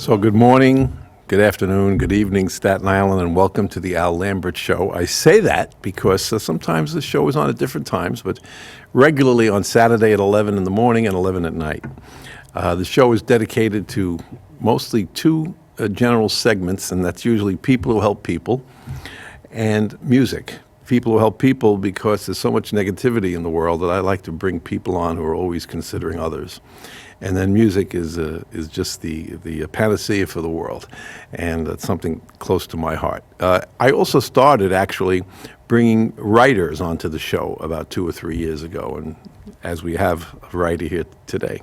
So good morning, good afternoon, good evening, Staten Island, and welcome to the Al Lambert Show. I say that because sometimes the show is on at different times, but regularly on Saturday at 11 in the morning and 11 at night. The show is dedicated to mostly two general segments, and that's usually people who help people and music. People who help people because there's so much negativity in the world that I like to bring people on who are always considering others. And then music is just the panacea for the world, and that's something close to my heart. I also started actually bringing writers onto the show about 2 or 3 years ago, and as we have a writer here today.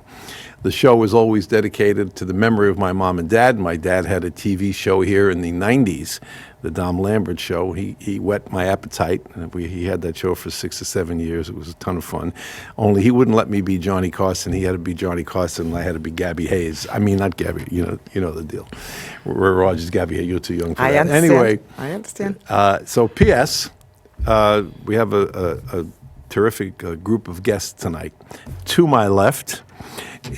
The show was always dedicated to the memory of my mom and dad. My dad had a TV show here in the 90s, the Dom Lambert Show. He whet my appetite. He had that show for 6 or 7 years. It was a ton of fun. Only he wouldn't let me be Johnny Carson. He had to be Johnny Carson, and I had to be Gabby Hayes. I mean, not Gabby. You know the deal. Roy Rogers, Gabby Hayes. You're too young for that. Understand. Anyway, I understand. So P.S. We have a terrific group of guests tonight. To my left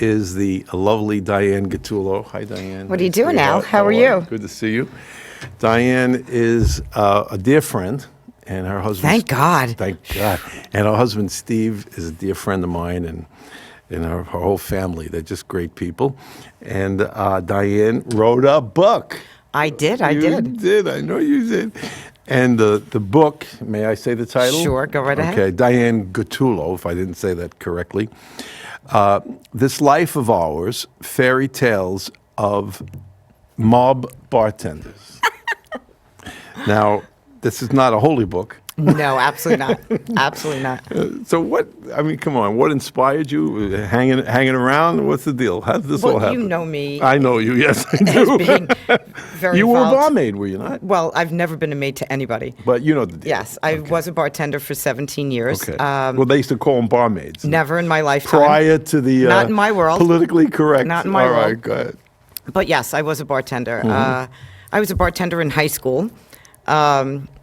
is the lovely Diane Gattullo. Hi, Diane. What are you doing, Al? How are you? Good to see you. Diane is a dear friend, and her husband. Thank God. Thank God. And her husband Steve is a dear friend of mine, and her whole family. They're just great people. And Diane wrote a book. I did. You did. I know you did. And the book, may I say the title? Sure, go right ahead. Okay, Diane Gattullo, if I didn't say that correctly. This Life of Ours, Fairy Tales of Mob Bartenders. Now, this is not a holy book. No, absolutely not. Absolutely not. So what, I mean, come on, what inspired you? Hanging around? What's the deal? How did this all happen? You know me. I know you, yes, I do. As being very You were a involved. barmaid, were you not? Well, I've never been a maid to anybody. But you know the deal. Yes, I was a bartender for 17 years. Okay. Well, they used to call them barmaids. Never in my lifetime. Prior to the Not in my world. Politically correct. Not in my All right, world. go ahead. But yes, I was a bartender. Mm-hmm. I was a bartender in high school.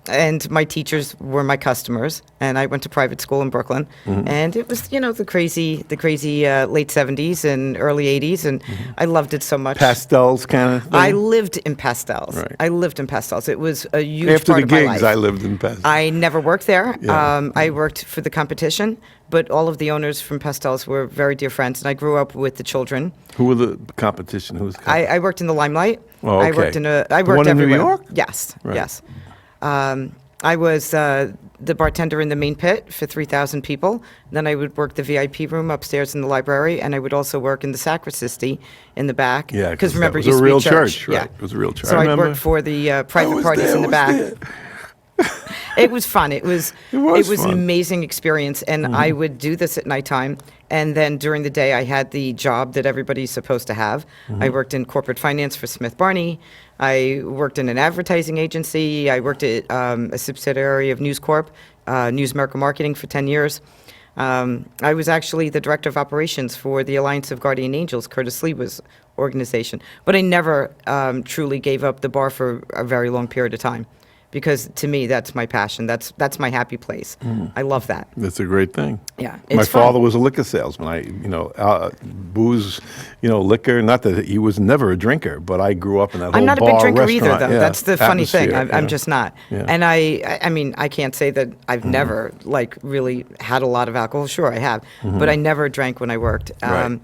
And my teachers were my customers, and I went to private school in Brooklyn, and it was, the crazy late 70s and early 80s, and I loved it so much. Pastels kind of thing? I lived in pastels. Right. I lived in pastels. It was a huge After part the of my gigs, life. I lived in pastels. I never worked there. Yeah. I worked for the competition, but all of the owners from pastels were very dear friends, and I grew up with the children. Who were the competition? Who was the competition? I worked in the Limelight. Oh, okay. I worked one in New everywhere. York? Yes, Right. yes. I was the bartender in the main pit for 3,000 people. Then I would work the VIP room upstairs in the library, and I would also work in the sacristy in the back. Yeah, because remember, it it was used a to be real church. right? Yeah. It was a real church. So I I remember. worked for the private was parties there, in the I back. was It was fun. It was was an fun. amazing experience, and I would do this at nighttime. And then during the day, I had the job that everybody's supposed to have. I worked in corporate finance for Smith Barney. I worked in an advertising agency. I worked at a subsidiary of News Corp, News America Marketing for 10 years. I was actually the director of operations for the Alliance of Guardian Angels, Curtis Lewa's organization. But I never truly gave up the bar for a very long period of time. Because to me, that's my passion. That's my happy place. I love that. That's a great thing. Yeah, My it's fun. father was a liquor salesman. Booze, liquor. Not that he was never a drinker, but I grew up in that whole I'm not a bar big drinker either, restaurant, though. yeah, That's the funny thing. atmosphere, I'm yeah. just not. Yeah. And I mean, I can't say that I've never really had a lot of alcohol. Sure, I have, but I never drank when I worked. Right.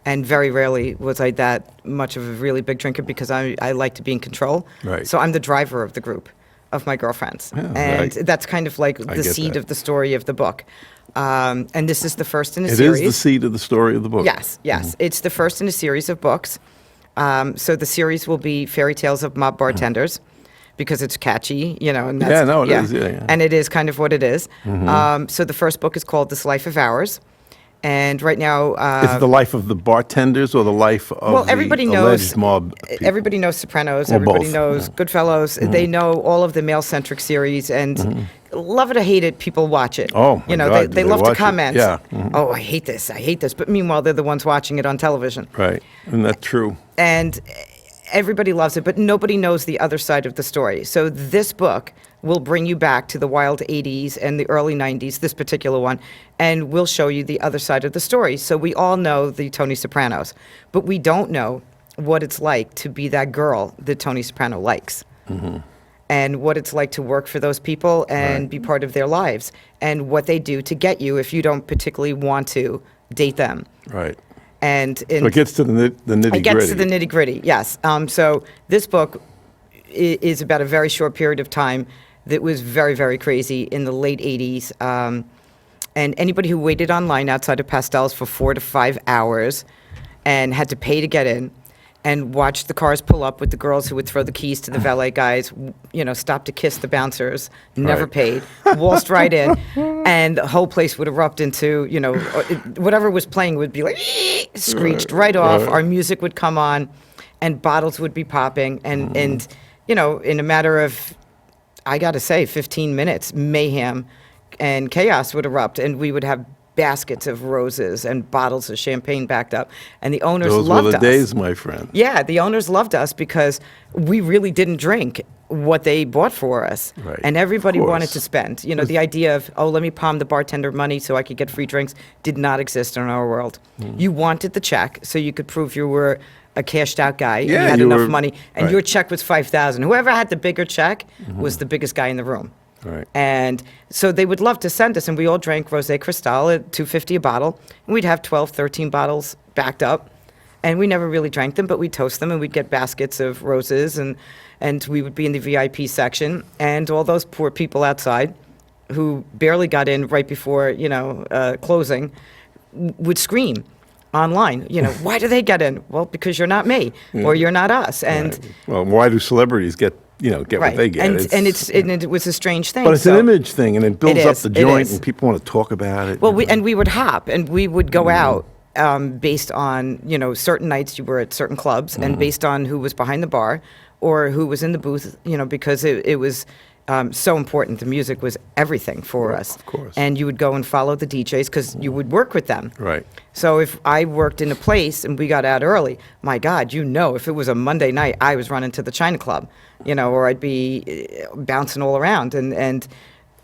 And very rarely was I that much of a really big drinker because I like to be in control. Right. So I'm the driver of the group of my girlfriends. Yeah, and right. that's kind of like I the get seed that. of the story of the book. And this is the first in a It series. is the seed of the story of the book. Yes. It's the first in a series of books. So the series will be Fairy Tales of Mob Bartenders because it's catchy, and that's, Yeah, no, it is, yeah. And it is kind of what it is. So the first book is called This Life of Ours. And right now... Is it the life of the bartenders or the life of everybody the knows alleged mob people? Everybody knows Sopranos. Or Everybody both, knows yeah. Goodfellas. They know all of the male-centric series, and love it or hate it, people watch it. Oh, my God, they do they love to watch it? comment. Yeah. Oh, I hate this. I hate this. But meanwhile, they're the ones watching it on television. Right, isn't that true? And everybody loves it, but nobody knows the other side of the story. So this book will bring you back to the wild 80s and the early 90s, this particular one, and we'll show you the other side of the story. So we all know the Tony Sopranos, but we don't know what it's like to be that girl that Tony Soprano likes. And what it's like to work for those people and be part of their lives, and what they do to get you if you don't particularly want to date them. Right. And So it gets to the nitty-gritty. it gets to the nitty-gritty, yes. So this book is about a very short period of time that was very, very crazy in the late 80s. And anybody who waited online outside of Pastels for 4 to 5 hours and had to pay to get in, and watched the cars pull up with the girls who would throw the keys to the valet guys, stop to kiss the bouncers, never Right. paid, waltzed right in, and the whole place would erupt into, whatever was playing would be like, screeched right off. Right. Our music would come on, and bottles would be popping, and in a matter of, I got to say, 15 minutes, mayhem and chaos would erupt, and we would have baskets of roses and bottles of champagne backed up, and the owners Those loved were the us. days, my friend. Yeah, the owners loved us because we really didn't drink what they bought for us. Right, And everybody of wanted course. to spend. The idea of, let me palm the bartender money so I could get free drinks did not exist in our world. You wanted the check so you could prove you were a cashed out guy and you Yeah, had you enough were- money, and right. your check was $5,000. Whoever had the bigger check was the biggest guy in the room. Right. And so they would love to send us, and we all drank Rosé Cristal at $2.50 a bottle, and we'd have 12, 13 bottles backed up, and we never really drank them, but we'd toast them, and we'd get baskets of roses, and we would be in the VIP section, and all those poor people outside who barely got in right before, closing, would scream online, why do they get in? Well, because you're not me, or you're not us, and... Right. Well, why do celebrities get what they get? And it was a strange thing. But it's so- an image thing, and it builds It up is, the it joint, is. and people want to talk about it. Well, we would hop, and we would go out based on certain nights you were at certain clubs, and based on who was behind the bar or who was in the booth, because it was so important. The music was everything for us. Of course. And you would go and follow the DJs because you would work with them. Right. So if I worked in a place and we got out early, my God, if it was a Monday night, I was running to the China Club, or I'd be bouncing all around. And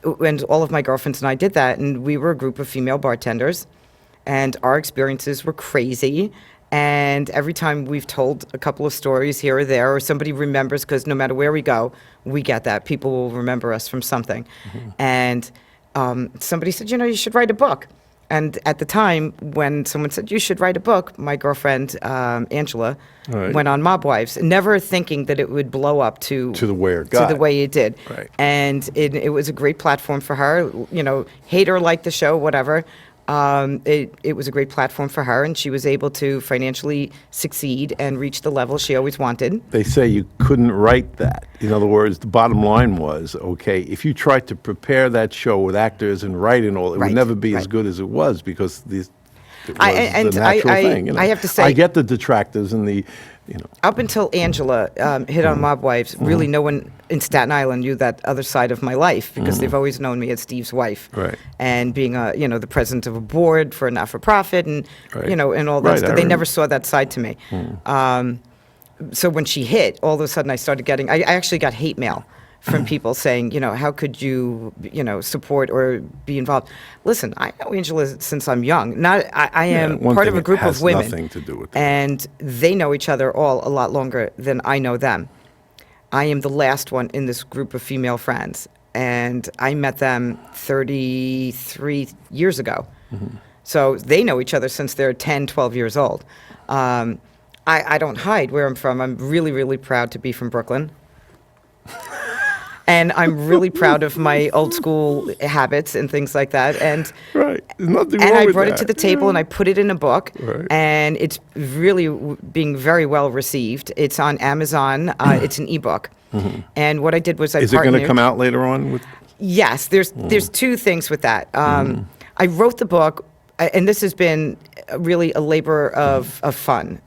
all of my girlfriends and I did that, and we were a group of female bartenders, and our experiences were crazy. And every time we've told a couple of stories here or there, or somebody remembers, because no matter where we go, we get that. People will remember us from something. And somebody said, you should write a book. And at the time, when someone said, you should write a book, my girlfriend, Angela, Right. went on Mob Wives, never thinking that it would blow up to the way it to got. the way it did. Right. And it was a great platform for her. Hate or like the show, whatever. It was a great platform for her, and she was able to financially succeed and reach the level she always wanted. They say you couldn't write that. In other words, the bottom line was, okay, if you tried to prepare that show with actors and writing all, it Right, would never be as right. good as it was because it was and the natural I- thing. I have to say- I get the detractors and the, Up until Angela hit on Mob Wives, really no one in Staten Island knew that other side of my life because they've always known me as Steve's wife. Right. And being the president of a board for a not-for-profit and, Right. and all that Right, stuff. I They remember. never saw that side to me. So when she hit, all of a sudden I started getting, I actually got hate mail from people saying, how could you, support or be involved? Listen, I know Angela since I'm young. I am one part thing of a group has of women. nothing to do with that. And they know each other all a lot longer than I know them. I am the last one in this group of female friends, and I met them 33 years ago. So they know each other since they're 10, 12 years old. I don't hide where I'm from. I'm really, really proud to be from Brooklyn. And I'm really proud of my old school habits and things like that. And right. There's nothing and wrong I with brought that. it to the table and I put it in a book. Right. And it's really being very well received. It's on Amazon. It's an ebook. And what I did was I Is it going to partnered- come out later on? Yes, there's two things with that. I wrote the book, and this has been really a labor of fun.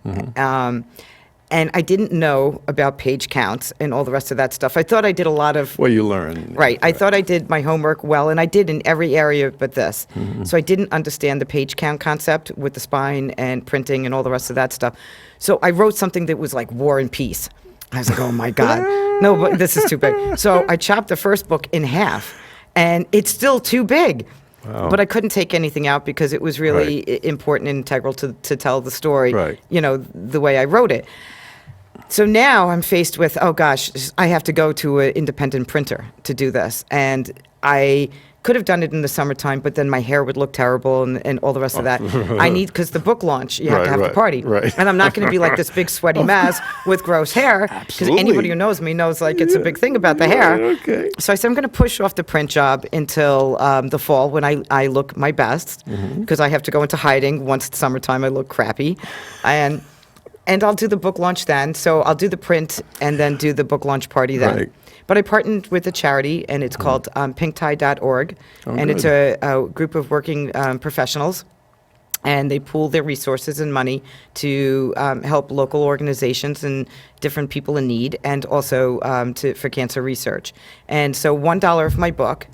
And I didn't know about page counts and all the rest of that stuff. I thought I did a lot of Well, you learn. right. I thought I did my homework well, and I did in every area but this. So I didn't understand the page count concept with the spine and printing and all the rest of that stuff. So I wrote something that was like War and Peace. I was like, oh my God, no, but this is too big. So I chopped the first book in half, and it's still too big. Wow. But I couldn't take anything out because it was really important and integral to tell the story, Right. The way I wrote it. So now I'm faced with, oh gosh, I have to go to an independent printer to do this. And I could have done it in the summertime, but then my hair would look terrible and all the rest of that. Because the book launch, you have to have the party. Right. And I'm not going to be like this big sweaty mess with gross hair. Because Absolutely. anybody who knows me knows like it's a big thing about the hair. Right, okay. So I said, I'm going to push off the print job until the fall when I look my best. Because I have to go into hiding once it's summertime. I look crappy. And I'll do the book launch then. So I'll do the print and then do the book launch party then. Right. But I partnered with a charity, and it's called pinktie.org. And it's a group of working professionals. And they pool their resources and money to help local organizations and different people in need, and also for cancer research. And so $1 of my book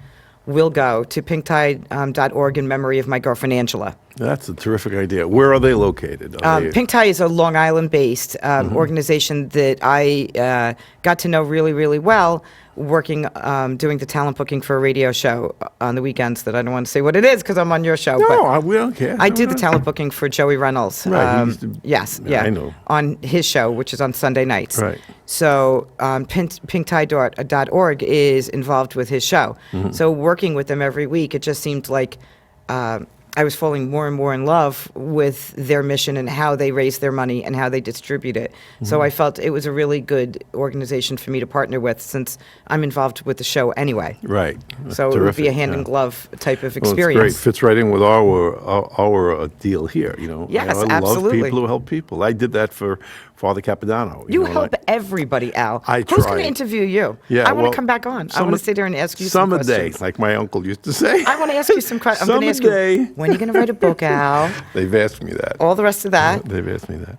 will go to pinktie.org in memory of my girlfriend Angela. That's a terrific idea. Where are they located? Pink Tie is a Long Island-based organization that I got to know really, really well, working, doing the talent booking for a radio show on the weekends that I don't want to say what it is because I'm on your show. No, we don't care. I do the talent booking for Joey Reynolds. Right, he used to- Yes, yeah, yeah. I know. On his show, which is on Sunday nights. Right. So pinktie.org is involved with his show. So working with them every week, it just seemed like I was falling more and more in love with their mission and how they raise their money and how they distribute it. So I felt it was a really good organization for me to partner with since I'm involved with the show anyway. Right. So it would be a hand in glove type of Well, it's experience. great. Fits right in with our deal here. Yes, I love absolutely. people who help people. I did that for Father Capodanno. You know, help like- everybody, Al. I Who's going try. to interview you? Yeah, I want well, to come back on. I some want of- to sit there and ask you some Some a day, questions. like my uncle used to say. I want to ask you some questions. I'm going to ask Some a you, day. when are you going to write a book, Al? They've asked me that. All the rest of that. They've asked me that.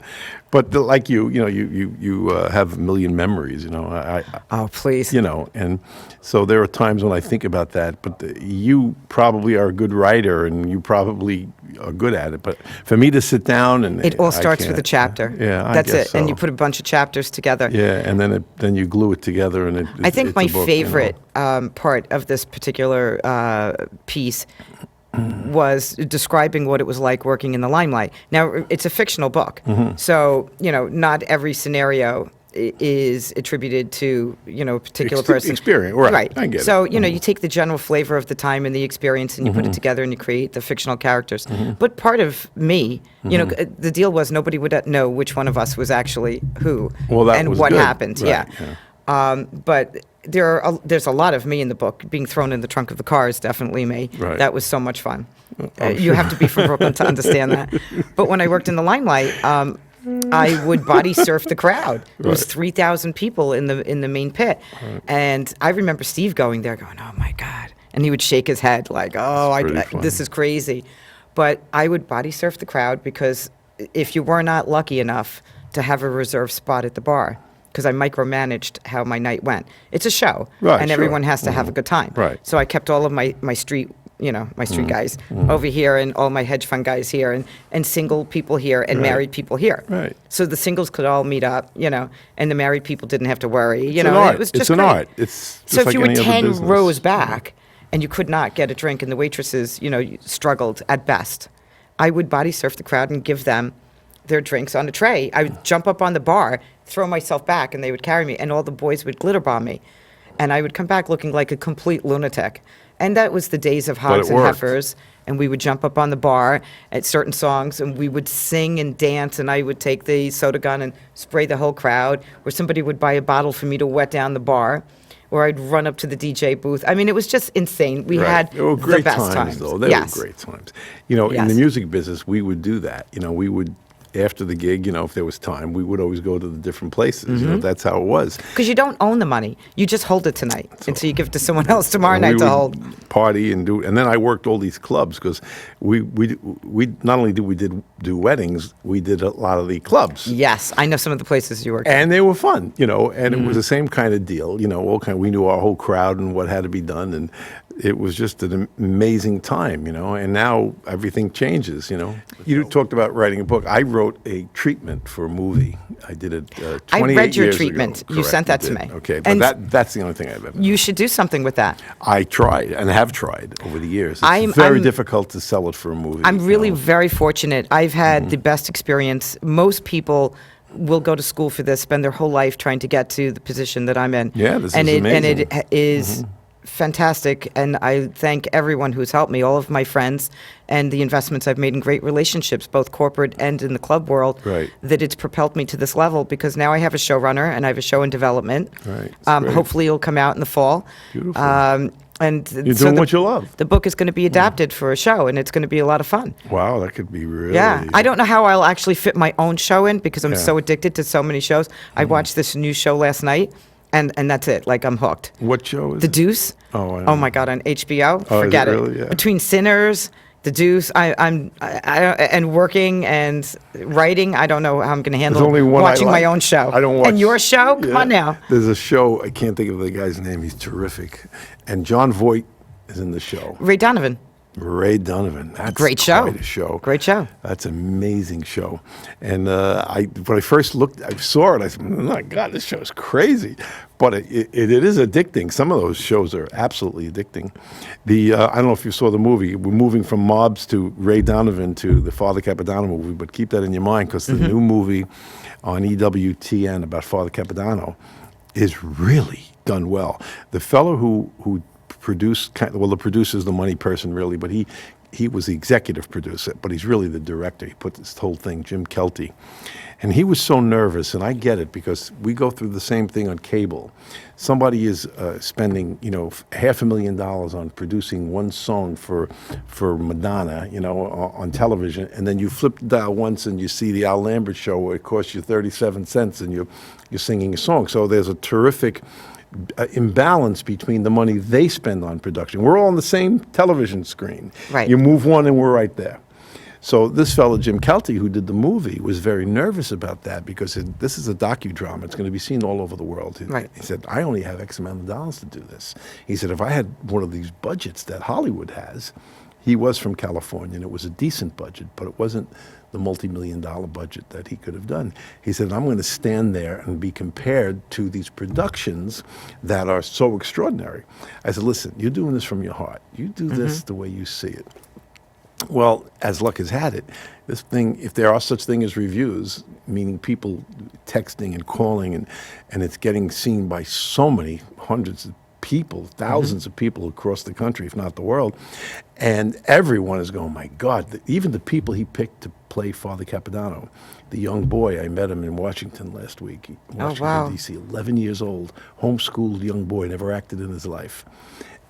But like you have a million memories. Oh, please. And so there are times when I think about that. But you probably are a good writer, and you probably are good at it. But for me to sit down and It all I starts with a can't. chapter. Yeah, I That's guess it. And so. you put a bunch of chapters together. Yeah, and then you glue it together, and I think it's my a book, favorite part of this particular piece was describing what it was like working in the limelight. Now, it's a fictional book, so not every scenario is attributed to a particular person. Experience, right? I get it. So you take the general flavor of the time and the experience, and you put it together, and you create the fictional characters. But part of me, the deal was nobody would know which one of us was actually who, Well, that and was what good. happened. Right, But there's a lot of me in the book. Being thrown in the trunk of the car is definitely me. Right. That was so much fun. You have to be from Brooklyn to understand that. But when I worked in the limelight, I would body surf the crowd. There was 3,000 people in the main pit, and I remember Steve going there, going, "Oh my God!" And he would shake his head like, "Oh, pretty fun. this is crazy." But I would body surf the crowd because if you were not lucky enough to have a reserved spot at the bar, because I micromanaged how my night went. It's a show, Right, and sure. everyone has to have a good time. Right. So I kept all of my street, my street guys over here, and all my hedge fund guys here, and single people here, and Right. married people here. Right. So the singles could all meet up, and the married people didn't have to worry. It's an art. It was just It's an great. art. It's just So if like you were any other 10 business. rows back, and you could not get a drink, and the waitresses, struggled at best, I would body surf the crowd and give them their drinks on a tray. I would jump up on the bar, throw myself back, and they would carry me, and all the boys would glitter bomb me. And I would come back looking like a complete lunatic. And that was the days of hogs and worked. heifers. And we would jump up on the bar at certain songs, and we would sing and dance, and I would take the soda gun and spray the whole crowd, or somebody would buy a bottle for me to wet down the bar, or I'd run up to the DJ booth. I mean, it was just insane. We Right. had They were the great best times. though. They Yes. were great times. In the Yes. music business, we would do that. We would, after the gig, if there was time, we would always go to the different places. That's how it was. Because you don't own the money. You just hold it tonight until you give it to someone else tomorrow And night we to would hold. party and do, and then I worked all these clubs because we not only did we do weddings, we did a lot of the clubs. Yes, I know some of the places you work. And they were fun, and Mm-hmm. it was the same kind of deal, we knew our whole crowd and what had to be done, and it was just an amazing time, and now everything changes, You talked about writing a book. I wrote a treatment for a movie. I did it 28 I read your years treatment. ago. You Correct, sent that you to did. me. Okay, And but that's the only thing I've ever done. you should do something with that. I tried and have tried over the years. It's I'm- very I'm- difficult to sell it for a movie. I'm really you know. very fortunate. I've had the best experience. Most people will go to school for this, spend their whole life trying to get to the position that I'm in. Yeah, this and is it, And amazing. it is fantastic, and I thank everyone who's helped me, all of my friends, and the investments I've made in great relationships, both corporate and in the club world, Right. that it's propelled me to this level, because now I have a showrunner and I have a show in development. Right. It's great. Hopefully it'll come out in the fall. Beautiful. And You're doing what you love. The book is going to be adapted for a show, and it's going to be a lot of fun. Wow, that could be really. Yeah, I don't know how I'll actually fit my own show in, because I'm Yeah. so addicted to so many shows. I watched this new show last night, and that's it. Like, I'm hooked. What show is The it? Deuce. Oh, I Oh know. my God, on HBO. Oh, is Forget it it. really? Yeah. Between Sinners, The Deuce, and working and writing, I don't know how I'm going to handle There's only one I watching my like. own show. I don't watch. And your show? Come Yeah. on now. There's a show, I can't think of the guy's name. He's terrific. And John Voight is in the show. Ray Donovan. Ray Donovan. That's Great show. Quite a show. Great show. That's an amazing show. And when I first I saw it, I said, "Oh my God, this show is crazy." But it is addicting. Some of those shows are absolutely addicting. I don't know if you saw the movie. We're moving from Mobs to Ray Donovan to the Father Capodanno movie, but keep that in your mind, because the new movie on EWTN about Father Capodanno is really done well. The fellow who produced, the producer's the money person really, but he was the executive producer, but he's really the director. He put this whole thing, Jim Kelty. And he was so nervous, and I get it, because we go through the same thing on cable. Somebody is spending, $500,000 on producing one song for Madonna, on television, and then you flip the dial once and you see the Al Lambert show where it costs you 37 cents and you're singing a song. So there's a terrific imbalance between the money they spend on production. We're all on the same television screen. Right. You move one and we're right there. So this fellow, Jim Kelty, who did the movie, was very nervous about that, because this is a docudrama. It's going to be seen all over the world. Right. He said, I only have X amount of dollars to do this. He said, if I had one of these budgets that Hollywood has, he was from California, and it was a decent budget, but it wasn't the multi-million-dollar budget that he could have done. He said, I'm going to stand there and be compared to these productions that are so extraordinary. I said, listen, you're doing this from your heart. You do this the way you see it. Well, as luck has had it, this thing, if there are such thing as reviews, meaning people texting and calling, and it's getting seen by so many hundreds of people, thousands of people across the country, if not the world, and everyone is going, my God, even the people he picked to play Father Capodanno, the young boy, I met him in Washington last week, Washington, wow. D.C., 11 years old, homeschooled young boy, never acted in his life.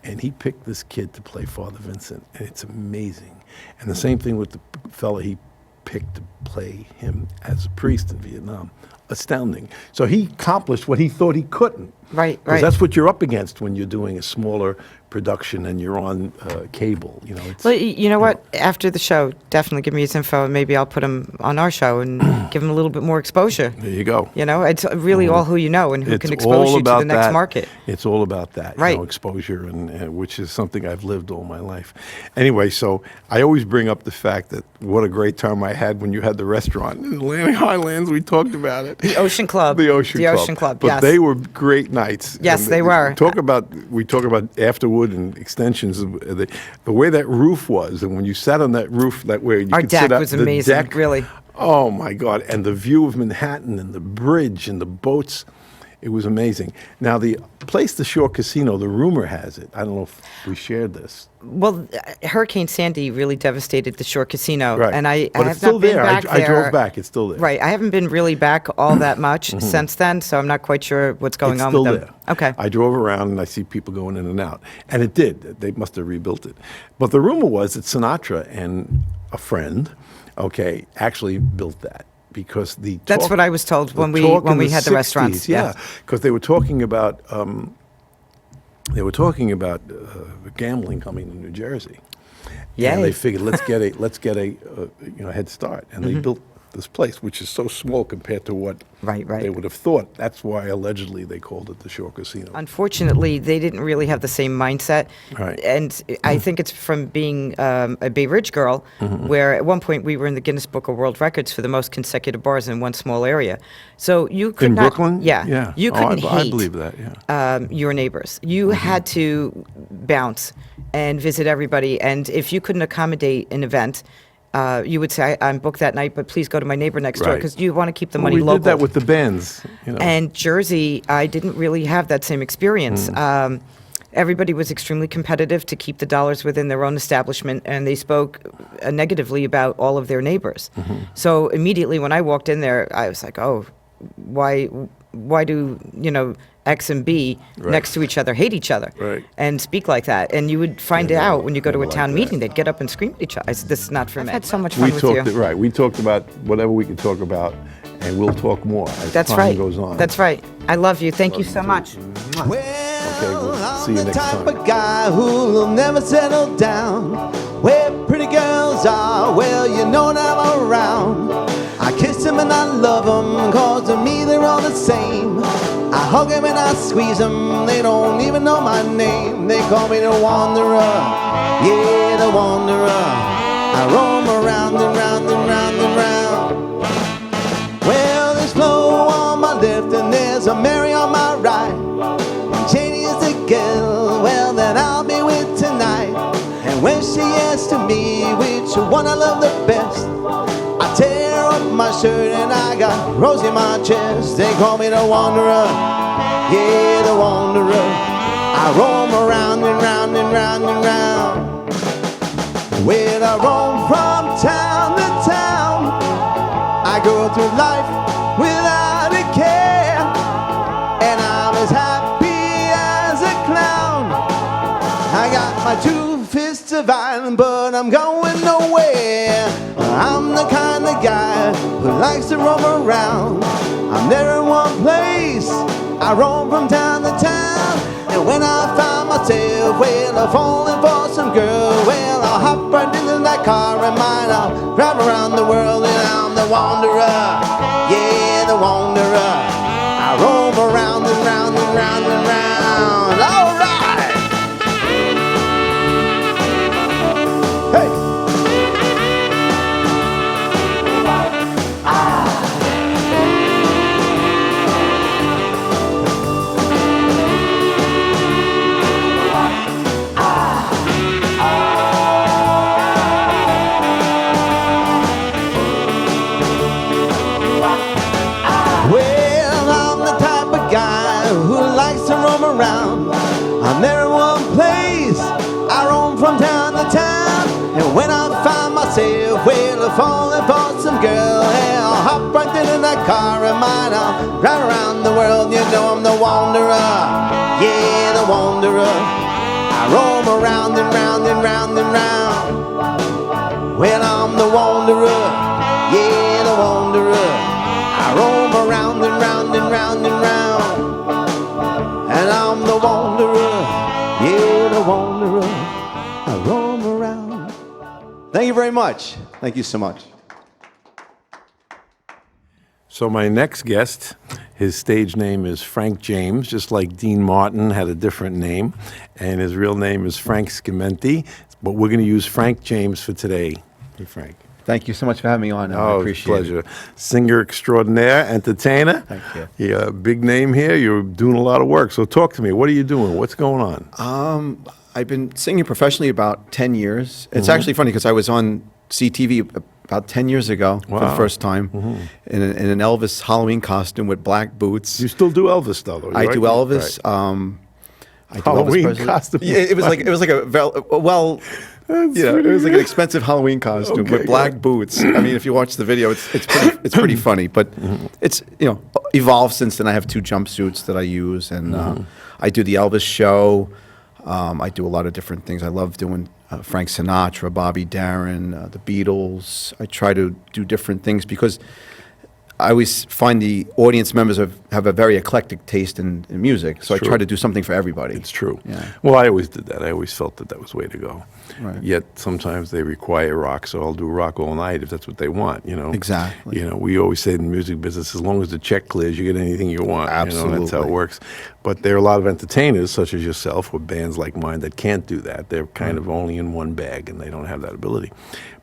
And he picked this kid to play Father Vincent, and it's amazing. And the same thing with the fella he picked to play him as a priest in Vietnam. Astounding. So he accomplished what he thought he couldn't. Right, 'Cause right. that's what you're up against when you're doing a smaller production and you're on cable. It's, Well, you know what? After the show, definitely give me his info, and maybe I'll put him on our show and give him a little bit more exposure. there you go. It's really all who you know and who It's can all expose you to about the next that. market. It's all about that, Right. exposure, and which is something I've lived all my life. Anyway, so I always bring up the fact that what a great time I had when you had the restaurant in Atlantic Highlands. We talked about it. The Ocean Club. The Ocean Club. But yes. they were great nights. Yes, And they were. We talk about afterward and extensions. The way that roof was, and when you sat on that roof that way, you Our could deck sit out was the amazing, deck. really. Oh my God! And the view of Manhattan and the bridge and the boats. It was amazing. Now, the place, the Shore Casino, the rumor has it, I don't know if we shared this. Well, Hurricane Sandy really devastated the Shore Casino, Right. and I But have it's still not been there. back I there. drove back. It's still there. Right, I haven't been really back all that much since then, so I'm not quite sure what's going It's on still with them. there. Okay. I drove around and I see people going in and out. And it did. They must have rebuilt it. But the rumor was that Sinatra and a friend, actually built that. Because That's what I was told when we had the restaurants. Yeah, because they were talking about gambling coming to New Jersey. Yay. And they figured let's get a head start, and they built this place, which is so small compared to what Right, right. they would have thought. That's why allegedly they called it the Shore Casino. Unfortunately, they didn't really have the same mindset. Right. And I think it's from being a Bay Ridge girl, where at one point we were in the Guinness Book of World Records for the most consecutive bars in one small area. So you could In not, Brooklyn? Yeah. Yeah. You Oh, couldn't I hate believe that, yeah. your neighbors. You had to bounce and visit everybody. And if you couldn't accommodate an event, you would say, I'm booked that night, but please go to my neighbor next door, Right. because you want to keep the Well, money we local. did that with the bands, you know. And Jersey, I didn't really have that same experience. Everybody was extremely competitive to keep the dollars within their own establishment, and they spoke negatively about all of their neighbors. So immediately when I walked in there, I was like, oh, why do, X and B Right. next to each other hate each other Right. and speak like that? And you would find Yeah, out when you go to a never town liked that. meeting, they'd get up and scream at each other. I said, this is not for me. I've had so much We fun with talked, you. right, we talked about whatever we could talk about, and we'll talk more as That's time right. goes on. That's right. I love you. Thank you so much. Well, we'll see I'm you the next type time. of guy who'll never settle down. Where pretty girls are, well, you know that I'm around. I kiss them and I love them, cause to me they're all the same. I hug them and I squeeze them, they don't even know my name. They call me the wanderer, yeah, the wanderer. I roam around and round and round and round. Well, there's Flo on my left and there's a Mary on my right. And Janie is the girl, well, that I'll be with tonight. And when she asks to me which one I love the best, I tear up my shirt and I got rose in my chest. They call me the wanderer, yeah, the wanderer. I roam around and round and round and round. When I roam from town to town, I go through life without a care, and I'm as happy as a clown. I got my 2 fists of iron, but I'm going nowhere. I'm the kind of guy who likes to roam around. I'm there in one place, I roam from town to town. And when I find myself, well, I'm falling for some girl, well, I'll hop right into that car of mine. I'll drive around the world and I'm the wanderer, yeah, the wanderer. I roam around and round and round and round. All right. Hey. Well, I'm the type of guy who likes to roam around. I'm there in one place, I roam from town to town. And when I find myself, well, I'm falling for some girl, hey, I'll hop right into that car of mine. I'll drive around the world, you know I'm the wanderer, yeah, the wanderer. I roam around and round and round and round. Well, I'm the wanderer, yeah, the wanderer. I roam around and round and round and round. And I'm the wanderer, yeah, the wanderer. I roam around. Thank you very much. Thank you so much. So my next guest, his stage name is Frank James, just like Dean Martin had a different name, and his real name is Frank Schimenti, but we're going to use Frank James for today. Hey, Frank. Thank you so much for having me on. I Oh, appreciate it's a pleasure. Singer extraordinaire, entertainer. Thank you. Yeah, big name here. You're doing a lot of work. So talk to me. What are you doing? What's going on? I've been singing professionally about 10 years. It's actually funny because I was on CTV about 10 years ago for the Wow. first time in an Elvis Halloween costume with black boots. You still do Elvis, though, I right? do Elvis. Right. I do Halloween Elvis costume. Yeah, it was like a it was like an expensive Halloween costume Okay, with black boots. I mean, if you watch the video, it's pretty funny. But it's evolved since then. I have 2 jumpsuits that I use, and I do the Elvis show. I do a lot of different things. I love doing Frank Sinatra, Bobby Darin, the Beatles. I try to do different things because I always find the audience members have a very eclectic taste in music, so I Sure. try to do something for everybody. It's true. Yeah. Well, I always did that. I always felt that was the way to go. Right. Yet sometimes they require rock, so I'll do rock all night if that's what they want. Exactly. We always say in the music business, as long as the check clears, you get anything you want. That's how it Absolutely. works. But there are a lot of entertainers, such as yourself, or bands like mine, that can't do that. They're kind of only in one bag, and they don't have that ability.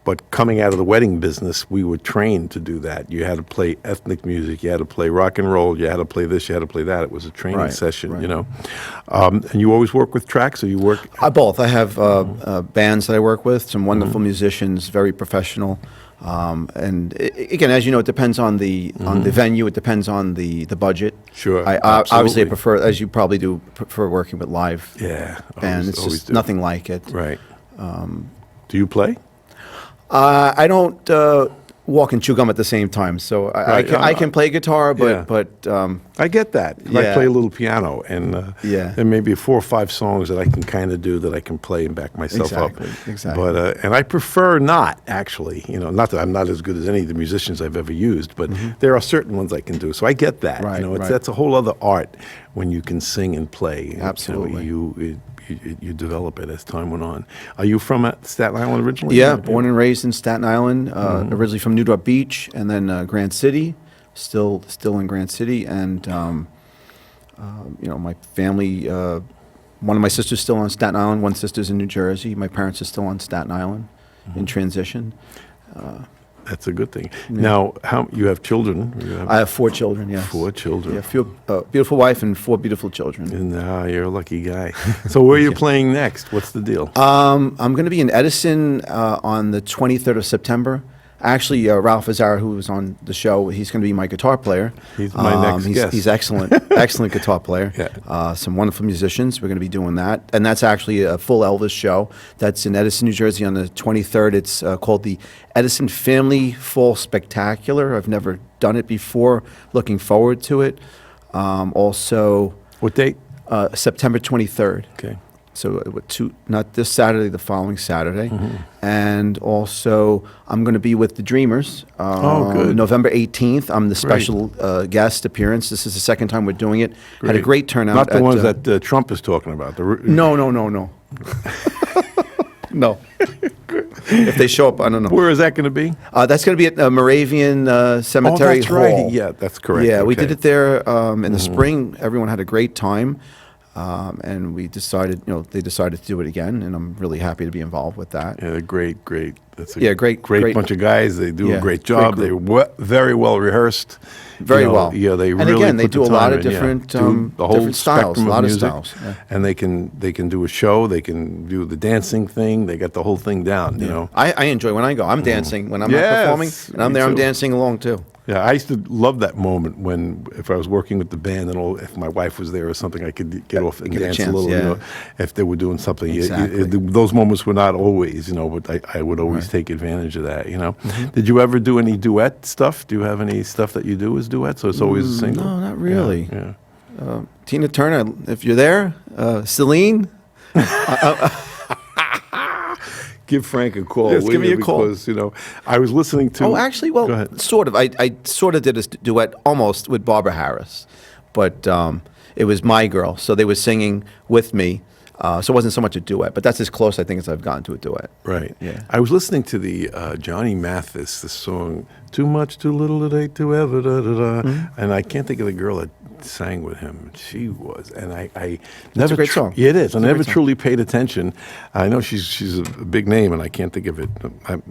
But coming out of the wedding business, we were trained to do that. You had to play ethnic music, you had to play rock and roll, you had to play this, you had to play that. It was a training Right, session, right. And you always work with tracks, or you work? Both. I have bands that I work with, some wonderful musicians, very professional. Again, as you know, it depends on the venue. It depends on the budget. Sure, Obviously, I absolutely. prefer, as you probably do, prefer working with live. Yeah, And it's always just do. nothing like it. Right. Do you play? I don't walk and chew gum at the same time, so Right, I can play guitar, yeah. but I get that. I Yeah. play a little piano, and Yeah. there may be 4 or 5 songs that I can kind of do that I can play and back myself Exactly, up. exactly. But and I prefer not, actually. Not that I'm not as good as any of the musicians I've ever used, but there are certain ones I can do. So I get that. Right, right. That's a whole other art when you can sing and play. Absolutely. You develop it as time went on. Are you from Staten Island originally? yeah, born and raised in Staten Island, originally from Newport Beach, and then Grand City, still in Grand City, and my family. One of my sisters still on Staten Island. One sister's in New Jersey. My parents are still on Staten Island, in transition. That's a good thing. Now, you have children? I have 4 children. Yes, 4 children. Yeah, beautiful wife and 4 beautiful children. And you're a lucky guy. So where are you playing next? What's the deal? I'm going to be in Edison on the 23rd of September. Actually, Ralph Azzara, who was on the show, he's going to be my guitar player. He's my next guest. He's excellent, excellent guitar player. Yeah. Some wonderful musicians. We're going to be doing that. And that's actually a full Elvis show. That's in Edison, New Jersey on the 23rd. It's called the Edison Family Fall Spectacular. I've never done it before. Looking forward to it. Also, What date? September 23rd. Okay. So not this Saturday, the following Saturday. And also, I'm going to be with the Dreamers. Good. November 18th. I'm the special guest appearance. This is the second time we're doing it. Had a great turnout. Not the at, ones that Trump is talking about. No. No. If they show up, I don't know. Where is that going to be? That's going to be at Moravian Cemetery that's right. Hall. Yeah, that's correct. Yeah, we Okay. did it there in the spring. Everyone had a great time. And we decided, they decided to do it again, and I'm really happy to be involved with that. Yeah, they're great. That's a Yeah, great bunch of guys. They do a Yeah, great great job. group. They're very well rehearsed. Very well. Yeah, they And really again, they put do the a lot time of in, yeah. different, Do the whole different styles, spectrum a lot of music. styles, yeah. And they can do a show. They can do the dancing thing. They got the whole thing down. You know. I enjoy when I go. I'm dancing when I'm Yes, not performing, and I'm me there. I'm too. dancing along too. Yeah, I used to love that moment when, if I was working with the band and if my wife was there or something, I could get off and Get a dance chance, a little. yeah. If they were doing something, Exactly. those moments were not always, but I would always take advantage of that. Did you ever do any duet stuff? Do you have any stuff that you do as duets, or it's always a single? No, not really. Yeah. Tina Turner, if you're there, Celine. Give Frank a call. Yes, will give me you? a call. Because I was listening to. Oh, actually, Go well, ahead. sort of. I sort of did a duet almost with Barbara Harris, but it was My Girl, so they were singing with me. So it wasn't so much a duet, but that's as close I think as I've gotten to a duet. Right. Yeah. I was listening to the Johnny Mathis, the song "Too Much, Too Little, It Ain't Too Ever," and I can't think of the girl that sang with him. She was, and I never. a great song. Yeah, it is. I a never great song. truly paid attention. I know she's a big name, and I can't think of it.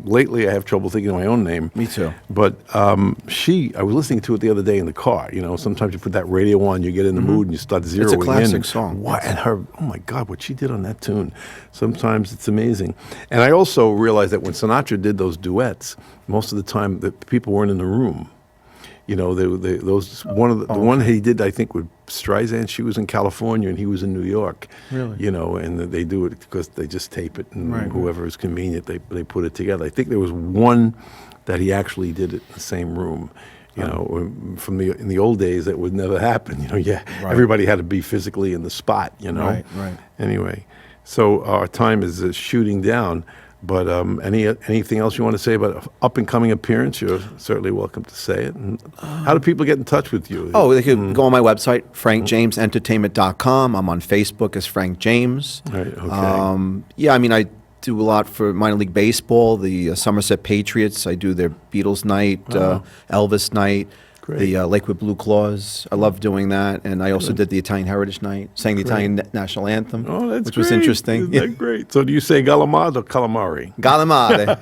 Lately, I have trouble thinking of my own name. Me too. But I was listening to it the other day in the car. Sometimes you put that radio on, you get in the mood, and you start zeroing in. classic song. What? And her, oh my God, what she did on that tune. Sometimes it's amazing. And I also realized that when Sinatra did those duets, most of the time the people weren't in the room. The one he did, I think, with Streisand, she was in California and he was in New York. Really? And they do it because they just tape it, and Right, whoever is convenient, they put it together. I think there was one that he actually did it in the same room. In the old days, that would never happen. Everybody had to be physically in the spot. Right, right. Anyway, so our time is shooting down. But anything else you want to say about up and coming appearance? You're certainly welcome to say it. And how do people get in touch with you? Oh, they could go on my website, frankjamesentertainment.com. I'm on Facebook as Frank James. Right, okay. Yeah, I mean, I do a lot for minor league baseball, the Somerset Patriots. I do their Beatles night, Elvis night, Great. the Lakewood Blue Claws. I love doing that. And I also did the Italian Heritage Night, sang the Italian national anthem, Oh, that's which was great. interesting. Isn't that great? So do you say Galamad or Calamari? Galamade.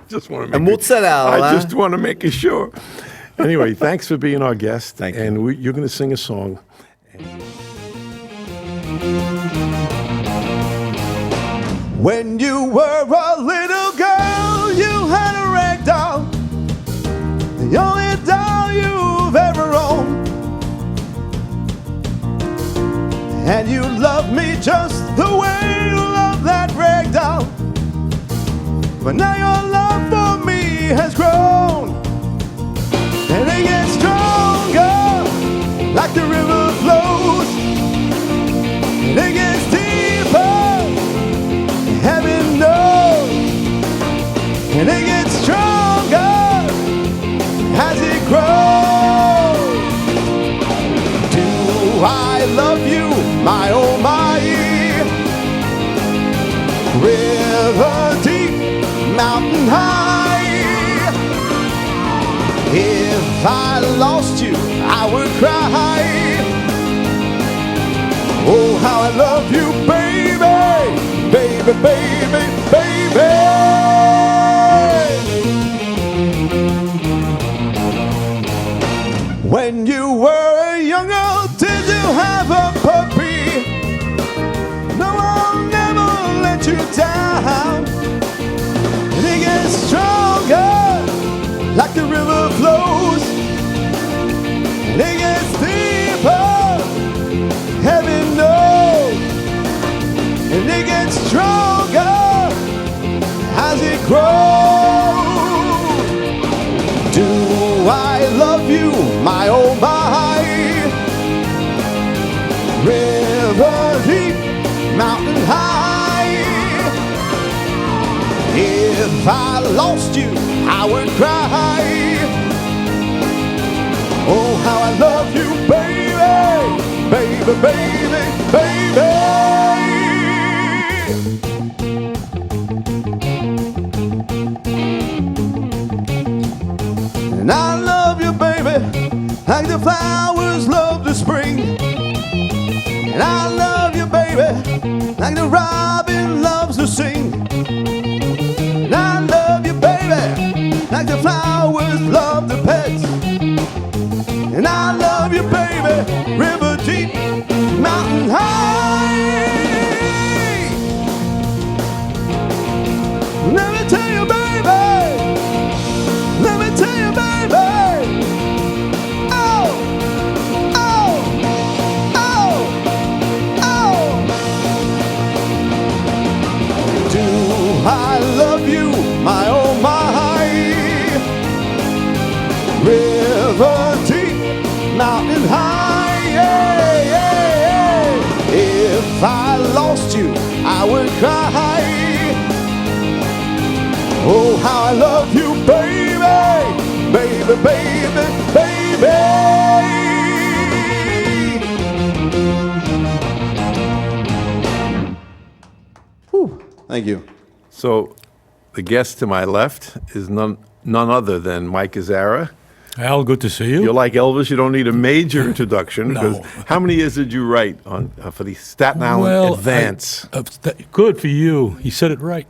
Just want to And make mozzarella. I just want to make sure. Anyway, thanks for being our guest. Thank you. And you're going to sing a song. When you were a little girl, you had a rag doll, the only doll you've ever owned. And you loved me just the way you love that rag doll. But now your love for me has grown, and it gets stronger like the river flows, and it gets deeper, heaven knows, and it gets stronger as it grows. Do I love you, my oh my? River deep, mountain high. If I lost you, I would cry. Oh, how I love you, baby, baby, baby, baby. When you were a young girl, did you have a puppy? No, I'll never let you down. And it gets stronger like the river flows, and it gets deeper, heaven knows, and it gets stronger as it grows. Do I love you, my oh my? River deep, mountain high. If I lost you, I would cry. Oh, how I love you, baby, baby, baby, baby. And I love you, baby, like the flowers love the spring. And I love you, baby, like the robin loves to sing. And I love you, baby, like the flowers love the pets. And I love you, baby, river deep, mountain high. Let me tell you, baby, let me tell you, baby. Oh, oh, oh, oh. Do I love you, my oh my? River deep, mountain high, yeah, yeah, yeah. If I lost you, I would cry. Oh, how I love you, baby, baby, baby, baby. Whew. Thank you. So the guest to my left is none other than Mike Azzara. Al, good to see you. You're like Elvis. You don't need a major introduction. No. Because how many years did you write on for the Staten Island Advance? Good for you. He said it right.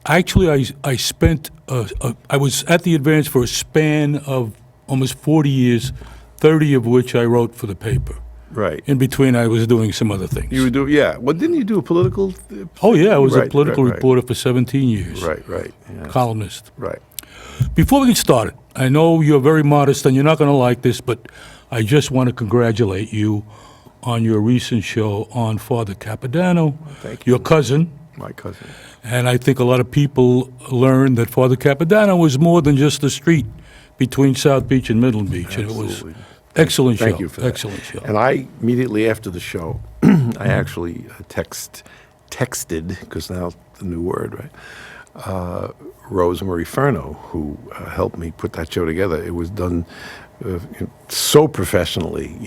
Actually, I spent, I was at the Advance for a span of almost 40 years, 30 of which I wrote for the paper. Right. In between, I was doing some other things. You would do, yeah. Well, didn't you do a political? Oh, yeah, I was a Right, political right. reporter for 17 years. Right, right. Yeah. Columnist. Right. Before we get started, I know you're very modest and you're not going to like this, but I just want to congratulate you on your recent show on Father Capodanno, Thank you. your cousin. My cousin. And I think a lot of people learned that Father Capodanno was more than just a street between South Beach and Middle Beach. And it was Absolutely. excellent show. Thank you for that. Excellent show. And I, immediately after the show, I actually text texted, because now the new word, right? Rosemarie Furno, who helped me put that show together. It was done so professionally.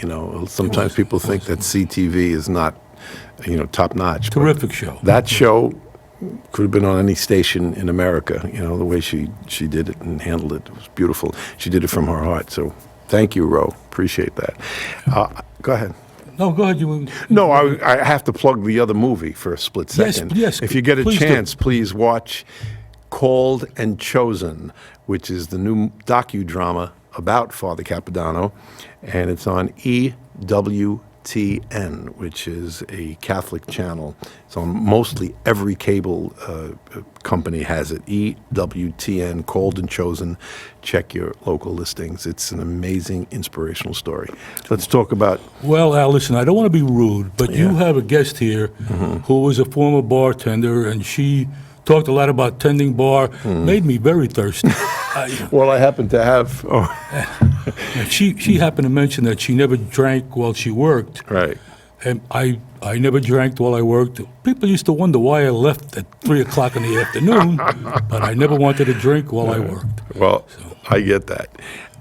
Sometimes people think that CTV is not, top notch. Terrific show. That show could have been on any station in America. The way she did it and handled it was beautiful. She did it from her heart. So thank you, Ro. Appreciate that. Go ahead. No, go ahead. No, I have to plug the other movie for a split second. Yes, If you get a please do. chance, please watch Called and Chosen, which is the new docudrama about Father Capodanno, and it's on EWTN, which is a Catholic channel. It's on mostly every cable company has it. EWTN, Called and Chosen. Check your local listings. It's an amazing, inspirational story. Let's talk about... Well, Al, listen, I don't want to be rude, but you have a guest here who was a former bartender, and she talked a lot about tending bar, made me very thirsty. Well, I happen to have... She happened to mention that she never drank while she worked. Right. And I never drank while I worked. People used to wonder why I left at 3 o'clock in the afternoon, but I never wanted to drink while I worked. Well, I get that.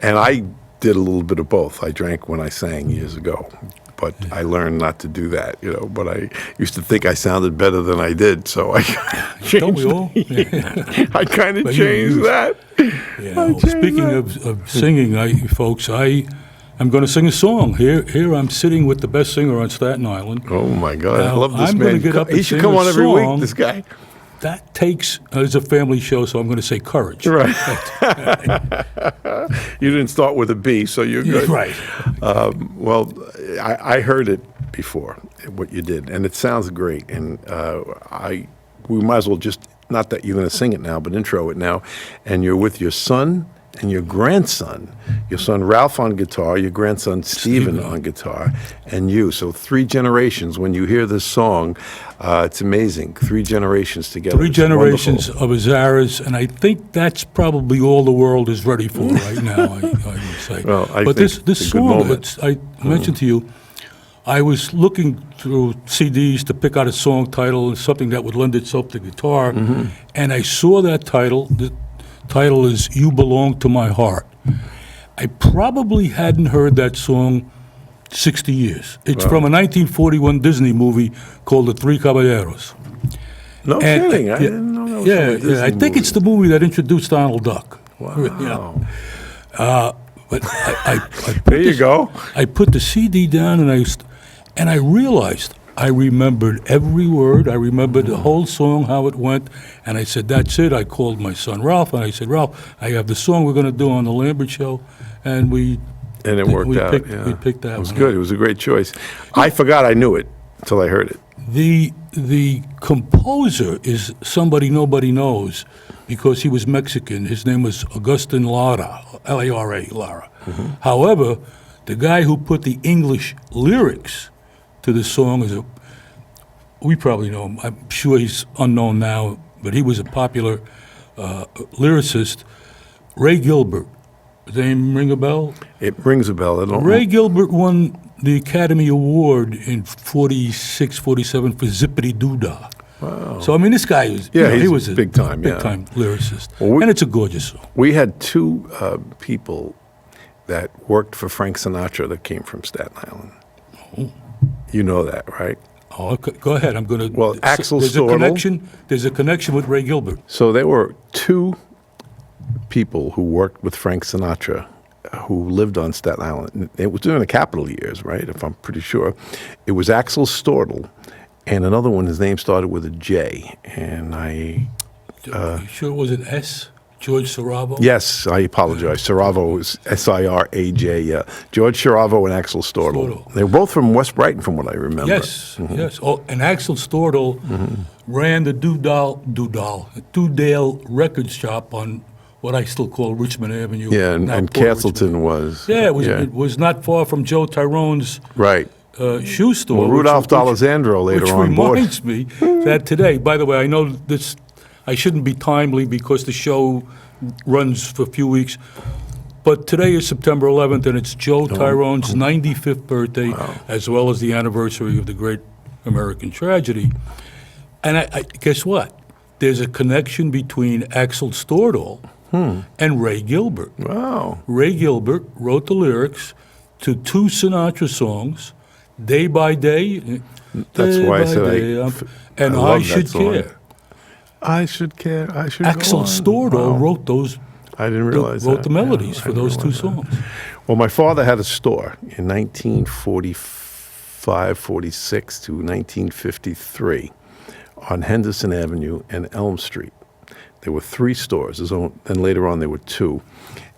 And I did a little bit of both. I drank when I sang years ago, but I learned not to do that, But I used to think I sounded better than I did, so I changed. Don't we all? I kind of But changed that. Speaking of singing, folks, I'm going to sing a song. Here I'm sitting with the best singer on Staten Island. Oh, my God. I Now, love this I'm man. gonna get up He and should sing come a on every song. week, this guy. That takes, it's a family show, so I'm going to say courage. Right. You didn't start with a B, so you're good. Right. Well, I heard it before, what you did, and it sounds great. And we might as well just, not that you're going to sing it now, but intro it now. And you're with your son and your grandson. Your son Ralph on guitar, your grandson Stephen on guitar, and you. So 3 generations. When you hear this song, it's amazing. 3 generations together. 3 It's generations wonderful. of Azzaras, and I think that's probably all the world is ready for right now, I would say. Well, I but think this it's a good song, moment. I mentioned to you, I was looking through CDs to pick out a song title and something that would lend itself to guitar, and I saw that title. The title is "You Belong to My Heart." I probably hadn't heard that song 60 years. It's from a 1941 Disney movie called The Three Caballeros. No And, kidding. I didn't know that was from a Yeah, Disney I think it's the movie that introduced Donald Duck. Wow. But I put There you go. I put the CD down and I realized I remembered every word. I remembered the whole song, how it went, and I said, "That's it." I called my son Ralph, and I said, "Ralph, I have the song we're going to do on the Lambert show," and And it worked out. Picked, Yeah. We picked that. It was one. good. It was a great choice. I forgot I knew it until I heard it. The composer is somebody nobody knows because he was Mexican. His name was Agustin Lara, Lara, Lara. However, the guy who put the English lyrics to the song we probably know him. I'm sure he's unknown now, but he was a popular lyricist. Ray Gilbert. Does the name ring a bell? It rings a bell. I don't Ray Gilbert won the Academy Award in 46, 47 for Zippity Doo Dah. Wow. So, I mean, this guy was, Yeah, he he's was a big time, yeah. big-time lyricist. Well, and it's a gorgeous song. We had 2 people that worked for Frank Sinatra that came from Staten Island. You know that, right? Oh, okay, go ahead. I'm going to. Well, Axel there's Stortl. a connection. There's a connection with Ray Gilbert. So there were 2 people who worked with Frank Sinatra who lived on Staten Island. It was during the Capitol years, right, if I'm pretty sure. It was Axel Stortl, and another one, his name started with a J. And You sure it was an S? George Saravo? Yes, I apologize. Saravo is S-I-R-A-J, yeah. George Saravo and Axel Stortl. Stortl. They were both from West Brighton, from what I remember. Yes, yes. Oh, and Axel Stortl ran the Dudale record shop on what I still call Richmond Avenue. Yeah, now and Port Castleton Richmond. was. Yeah, it was not far from Joe Tyrone's Right. shoe store. Well, Rudolph D'Alessandro later which on board. reminds me that today, by the way, I know this, I shouldn't be timely because the show runs for a few weeks, but today is September 11th, and it's Joe Tyrone's 95th birthday, as well as the anniversary of the great American tragedy. And I guess what? There's a connection between Axel Stordahl and Ray Gilbert. Wow. Ray Gilbert wrote the lyrics to 2 Sinatra songs, Day by Day. That's Day why I by said Day, and love I that Should song. Care. I should care. I should. Axel go on. Stordahl Wow. wrote those. I didn't realize wrote that. the melodies Yeah, I for didn't those 2 realize that. songs. Well, my father had a store in 1945, 46 to 1953 on Henderson Avenue and Elm Street. There were 3 stores. Then later on there were 2,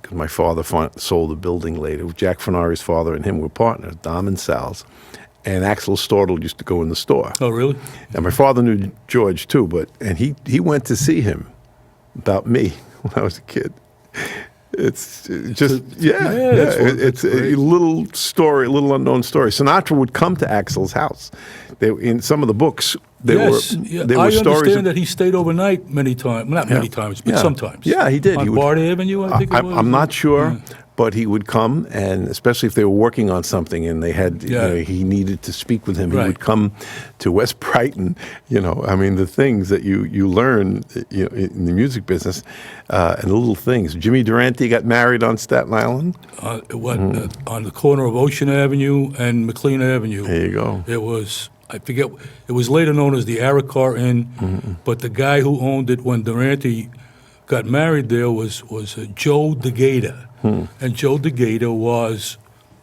because my father sold the building later. Jack Fenari's father and him were partners, Dom and Sal's. And Axel Stordahl used to go in the store. Oh, really? And my father knew George too, and he went to see him about me when I was a kid. It's just it's a little story, a little unknown story. Sinatra would come to Axel's house. In some of the books, there were stories. I understand that he stayed overnight many times. Not many times, but sometimes. Yeah, he did. On He would, Bard Avenue, I think it was. I'm not sure, but he would come, and especially if they were working on something and they had, he needed to speak with him, he would come to West Brighton. I mean, the things that you learn in the music business, and the little things. Jimmy Durante got married on Staten Island. On the corner of Ocean Avenue and McLean Avenue. There you go. It was, I forget, it was later known as the Aracar Inn, but the guy who owned it when Durante got married there was Joe DeGator. And Joe DeGator was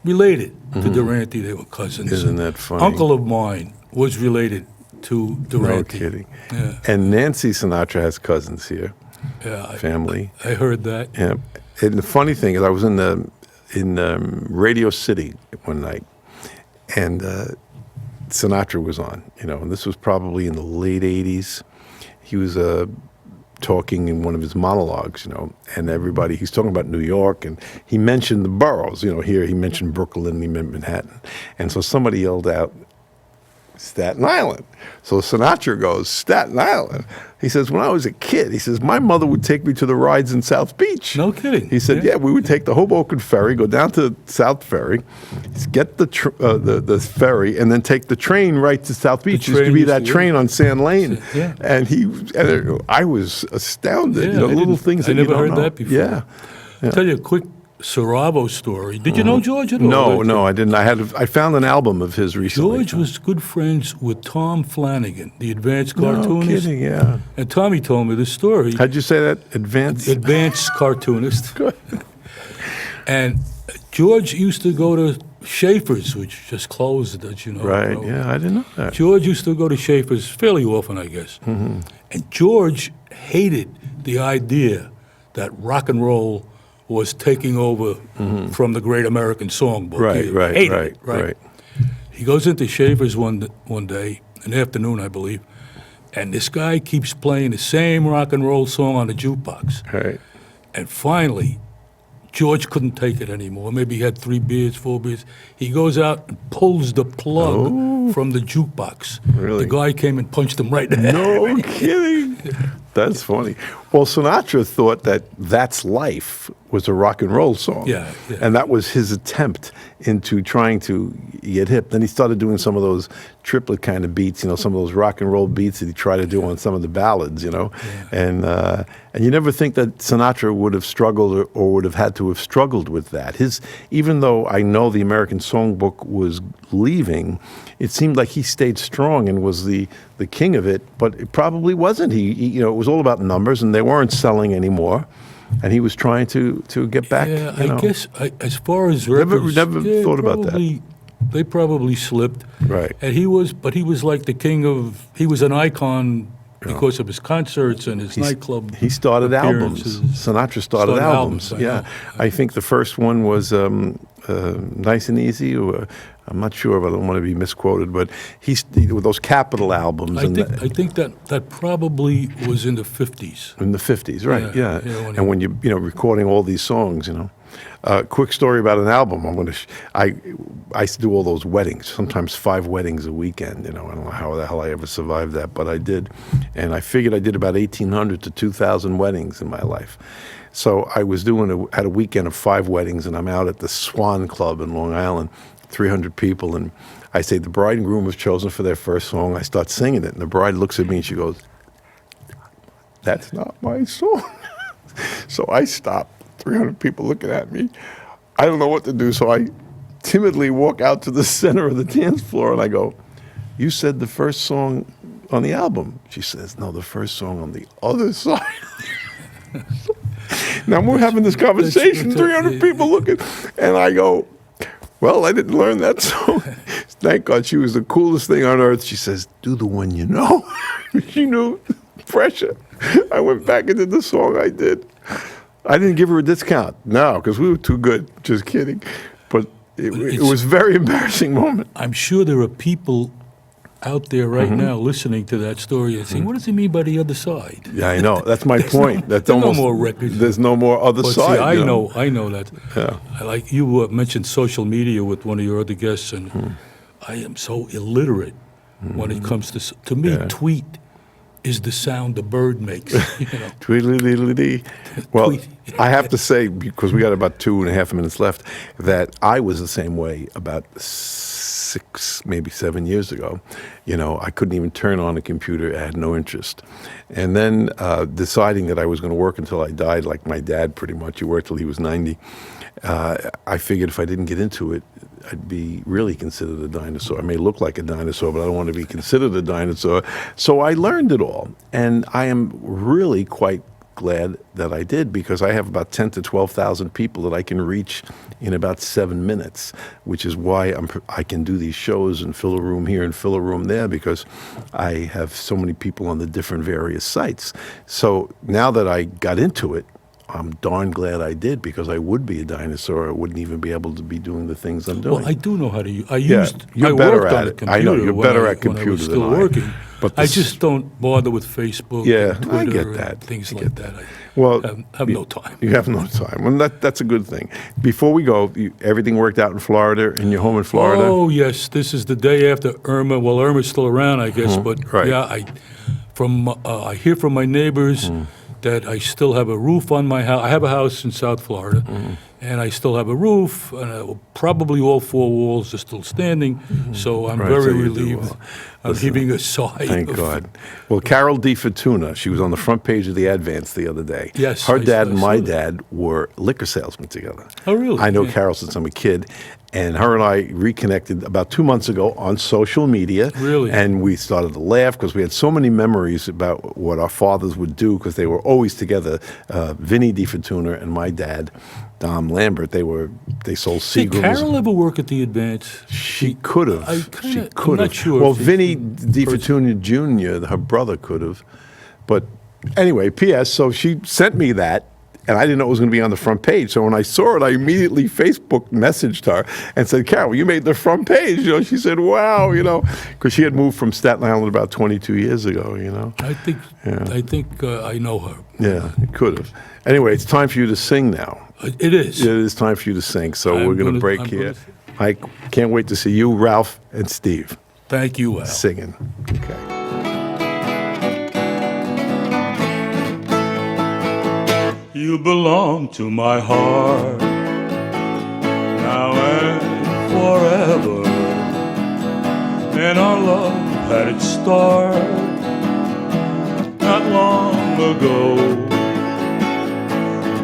related to Durante. They were cousins. Isn't that funny? Uncle of mine was related to Durante. No kidding. Yeah. And Nancy Sinatra has cousins here. Yeah, Family. I heard that. Yeah. And the funny thing is, I was in Radio City one night, and Sinatra was on. And this was probably in the late '80s. He was talking in one of his monologues, and he's talking about New York, and he mentioned the boroughs. Here he mentioned Brooklyn, he meant Manhattan, and so somebody yelled out, Staten Island. So Sinatra goes, Staten Island. He says, when I was a kid, he says, my mother would take me to the rides in South Beach. No kidding. He said, yeah, we would take the Hoboken ferry, go down to South Ferry, get the ferry, and then take the train right to South Beach. Used to be that train on Sand Lane. Yeah. And I was astounded. Yeah, Little things that I never you don't heard know. that before. Yeah. I'll tell you a quick Saravo story. Did you know George at all? No, I didn't. I found an album of his recently. George was good friends with Tom Flanagan, the advanced No cartoonist. kidding, yeah. And Tommy told me this story. How'd you say that? Advanced cartoonist. Good. And George used to go to Schaefer's, which just closed, as you know. Right, yeah, I didn't know that. George used to go to Schaefer's fairly often, I guess. And George hated the idea that rock and roll was taking over from the Great American Songbook. He hated it, right. He goes into Schaefer's one day, an afternoon, I believe, and this guy keeps playing the same rock and roll song on the jukebox. Right. And finally, George couldn't take it anymore. Maybe he had 3 beers, 4 beers. He goes out and pulls the plug from the jukebox. Really? The guy came and punched him right in the head. No kidding. That's funny. Well, Sinatra thought that That's Life was a rock and roll song. Yeah. And that was his attempt into trying to get hip. Then he started doing some of those triplet kind of beats, some of those rock and roll beats that he tried to do on some of the ballads, And you never think that Sinatra would have struggled or would have had to have struggled with that. Even though I know the American Songbook was leaving, it seemed like he stayed strong and was the king of it, but it probably wasn't. It was all about numbers, and they weren't selling anymore. And he was trying to get back. Yeah, I guess as far as records, never thought about that. They probably slipped. Right. And he was like the king of. He was an icon because of his concerts and his nightclub. He started albums. appearances. Sinatra started albums. I Yeah, know. I think the first one was Nice and Easy. Or, I'm not sure, but I don't want to be misquoted. But with those Capitol albums. I think that probably was in the 50s. In the 50s, right? Yeah. Yeah, when you're recording all these songs, Quick story about an album. I used to do all those weddings, sometimes 5 weddings a weekend. I don't know how the hell I ever survived that, but I did. And I figured I did about 1,800 to 2,000 weddings in my life. So I was had a weekend of 5 weddings, and I'm out at the Swan Club in Long Island, 300 people, and I say, the bride and groom have chosen for their first song. I start singing it, and the bride looks at me and she goes, "That's not my song." So I stop. 300 people looking at me. I don't know what to do, so I timidly walk out to the center of the dance floor and I go, "You said the first song on the album." She says, "No, the first song on the other side." Now we're having this conversation, 300 people looking, and I go, "Well, I didn't learn that song." Thank God, she was the coolest thing on earth. She says, "Do the one you know." She knew. Pressure. I went back and did the song I did. I didn't give her a discount, no, because we were too good. Just kidding. But it was a very embarrassing moment. I'm sure there are people out there right now listening to that story and saying, "What does he mean by the other side?" Yeah, I know. That's my point. That's there's no almost more records. There's no more other But side. see, I you know that. Yeah. I like you mentioned social media with one of your other guests, and I am so illiterate when it comes to me. Yeah. Tweet is the sound a bird makes. Tweedledee. Well, Tweet. I have to say, because we got about 2.5 minutes left, that I was the same way about 6, maybe 7 years ago. I couldn't even turn on a computer. I had no interest. And then deciding that I was going to work until I died, like my dad pretty much. He worked till he was 90. I figured if I didn't get into it, I'd be really considered a dinosaur. I may look like a dinosaur, but I don't want to be considered a dinosaur. So I learned it all. And I am really quite glad that I did, because I have about 10 to 12,000 people that I can reach in about 7 minutes, which is why I can do these shows and fill a room here and fill a room there, because I have so many people on the different various sites. So now that I got into it, I'm darn glad I did, because I would be a dinosaur. I wouldn't even be able to be doing the things I'm doing. Well, I do know how to use. You're I better worked at on a it. computer. I know you're when better I- at when I was computers still than I. working. But I just don't bother with Facebook. Yeah, and I Twitter get that. and things I like get that. I Well, have no time. You have no time. Well, that's a good thing. Before we go, everything worked out in Florida, in your home in Florida? Oh yes, this is the day after Irma. Well, Irma's still around, I guess, but right. yeah, I hear from my neighbors that I still have a roof on my house. I have a house in South Florida, and I still have a roof, and probably all 4 walls are still standing. So I'm Right, very so you do relieved. well. I'm Listen, heaving a sigh. Thank of- God. Well, Carol D. Fortuna, she was on the front page of the Advance the other day. Yes, Her I dad and saw my that. dad were liquor salesmen together. Oh, really? I know Yeah. Carol since I'm a kid. And her and I reconnected about 2 months ago on social media. Really? And we started to laugh because we had so many memories about what our fathers would do, because they were always together. Vinny D. Fortuna and my dad, Dom Lambert, they sold Did Seagrams. Carol ever work at the Advance? She could have. I She kinda- could I'm have. not sure Well, if she- Vinny D. Fortuna Jr., her brother, could have. But anyway, P.S. So she sent me that, and I didn't know it was going to be on the front page. So when I saw it, I immediately Facebook messaged her and said, "Carol, you made the front page." She said, "Wow," because she had moved from Staten Island about 22 years ago. I think I know her. Yeah, it could have. Anyway, it's time for you to sing now. It is. It is time for you to sing. So I'm we're going to gonna- break I'm here. gonna- I can't wait to see you, Ralph, and Steve Thank you, Al. singing. Okay. You belong to my heart now and forever, and our love had its start not long ago.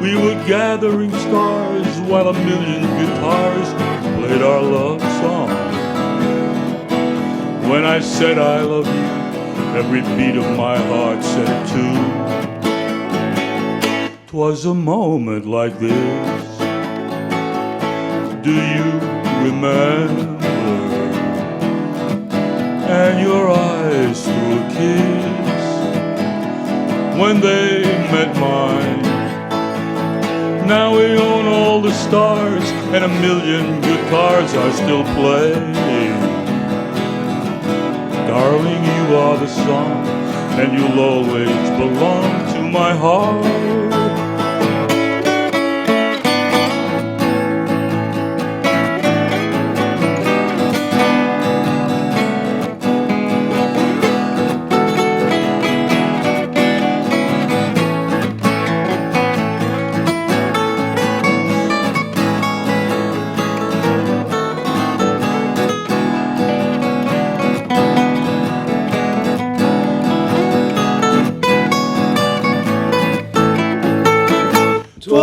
We were gathering stars while a million guitars played our love song. When I said I love you, every beat of my heart said it too. 'Twas a moment like this, do you remember? And your eyes threw a kiss when they met mine. Now we own all the stars, and a million guitars are still playing. Darling, you are the song, and you'll always belong to my heart.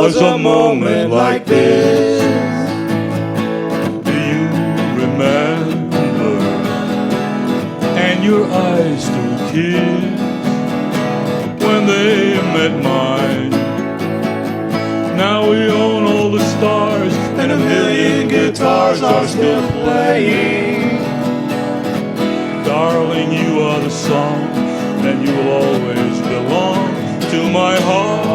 was a moment like this. Do you remember? And your eyes still kiss when they met mine. Now we own all the stars, and a million guitars are still playing. Darling, you are the song, and you will always belong to my heart.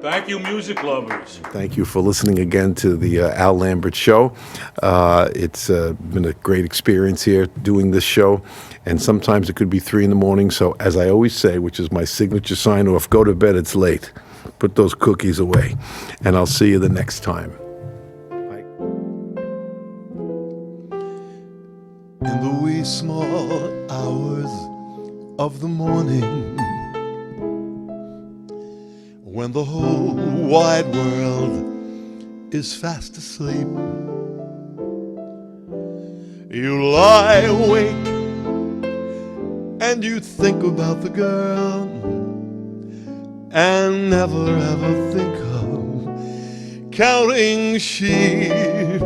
Thank you, music lovers. Thank you for listening again to the Al Lambert Show. It's been a great experience here doing this show, and sometimes it could be 3 in the morning. So as I always say, which is my signature sign off, go to bed, it's late. Put those cookies away, and I'll see you the next time. In the wee small hours of the morning, when the whole wide world is fast asleep, you lie awake and you think about the girl, and never ever think of counting sheep.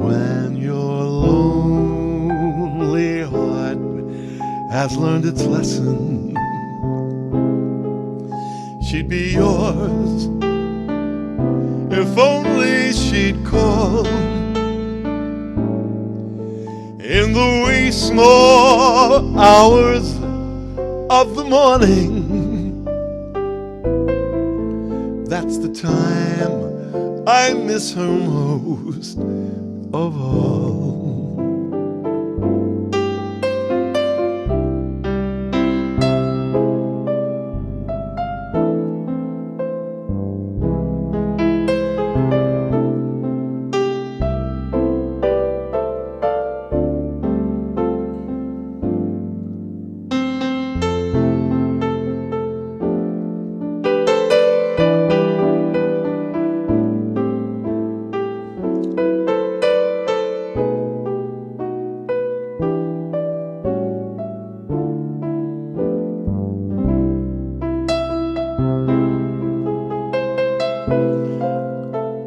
When your lonely heart has learned its lesson, she'd be yours if only she'd call. In the wee small hours of the morning, that's the time I miss her most of all.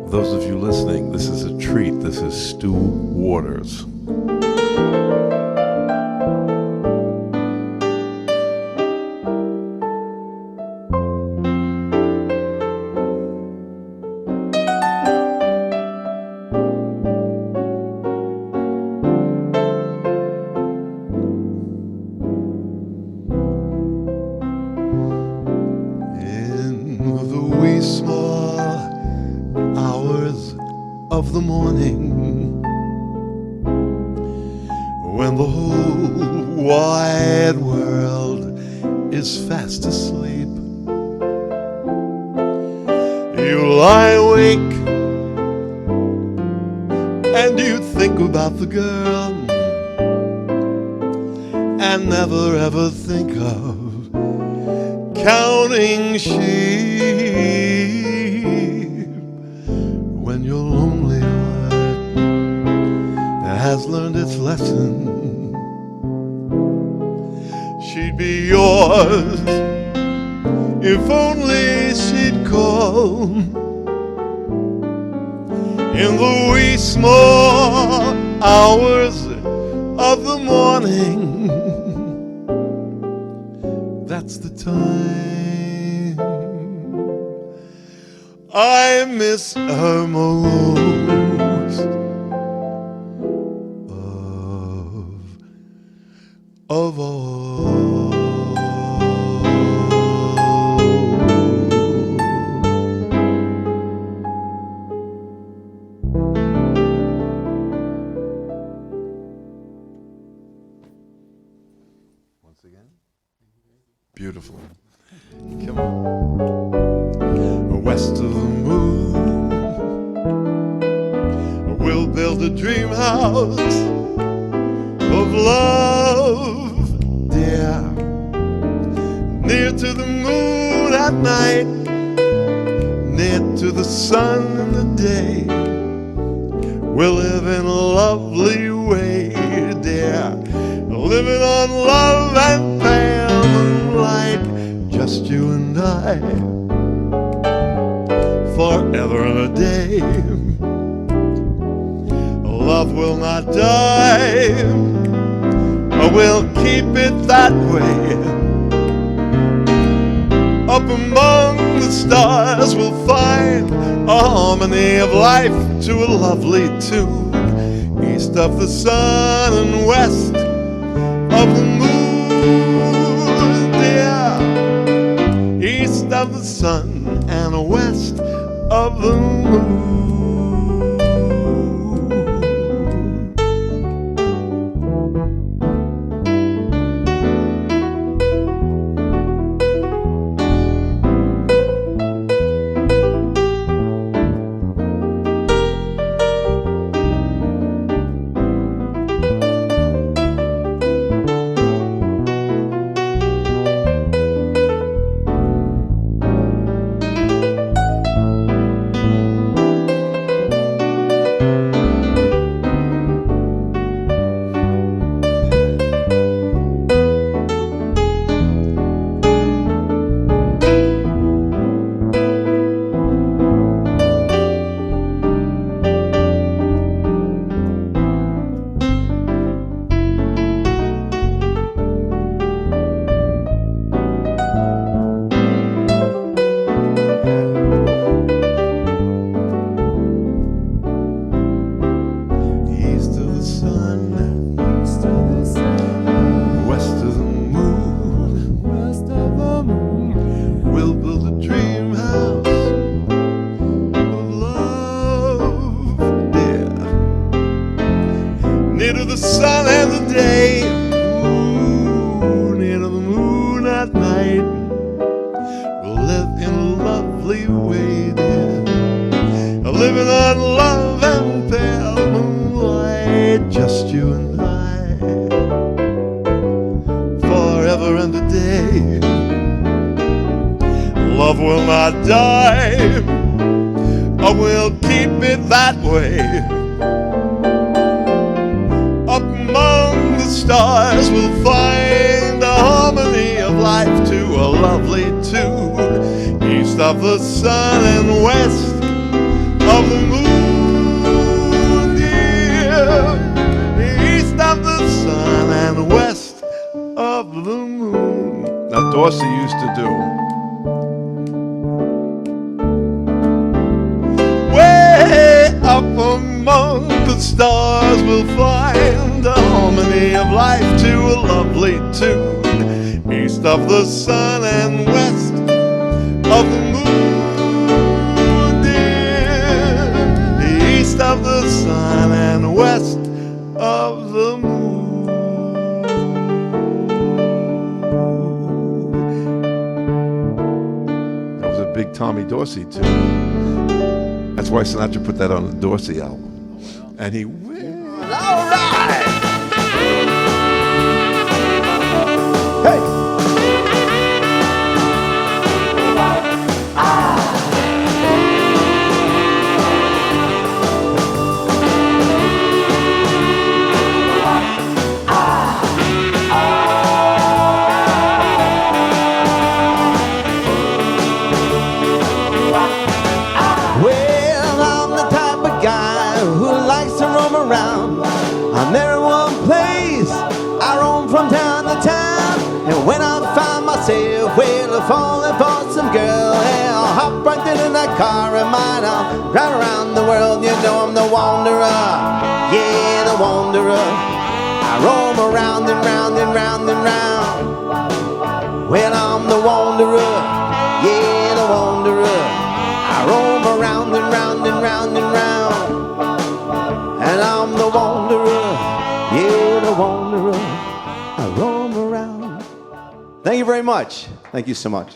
Those of you listening, this is a treat. This is Stu Waters. Of the morning, when the whole wide world is fast asleep, you lie awake and you think about the girl, and never ever think of counting sheep. When your lonely heart has learned its lesson, she'd be yours if only she'd call. In the wee small hours of the morning, that's the time I miss her most of all. Once again. Beautiful. Come on. West of the moon, we'll build a dream house of love, dear, near to the moon at night, near to the sun in the day. We'll live in a lovely way, living on love and pale moonlight, just you and I, forever and a day. Love will not die, we'll keep it that way. Up among the stars we'll find a harmony of life to a lovely tune. East of the sun and west of the moon, dear. East of the sun and west of the moon. Love will not die, we'll keep it that way. Up among the stars we'll find a harmony of life to a lovely tune. East of the sun and west of the moon, dear. East of the sun and west of the moon. Now Dorsey used to do. Up among the stars we'll find a harmony of life to a lovely tune. East of the sun and west of the moon, dear. East of the sun and west of the moon. That was a big Tommy Dorsey tune. That's why Sinatra put that on the Dorsey album. And he will. All right. Hey. I'm there in one place, I roam from town to town. And when I find myself, well, I'm falling for some girl, hey, I'll hop right in that car of mine. I'll drive around the world, you know I'm the wanderer. Yeah, the wanderer. I roam around and round and round and round. Well, I'm the wanderer. Yeah, the wanderer. I roam around and round and round and round. And I'm the wanderer, yeah, the wanderer. I roam around. Thank you very much. Thank you so much.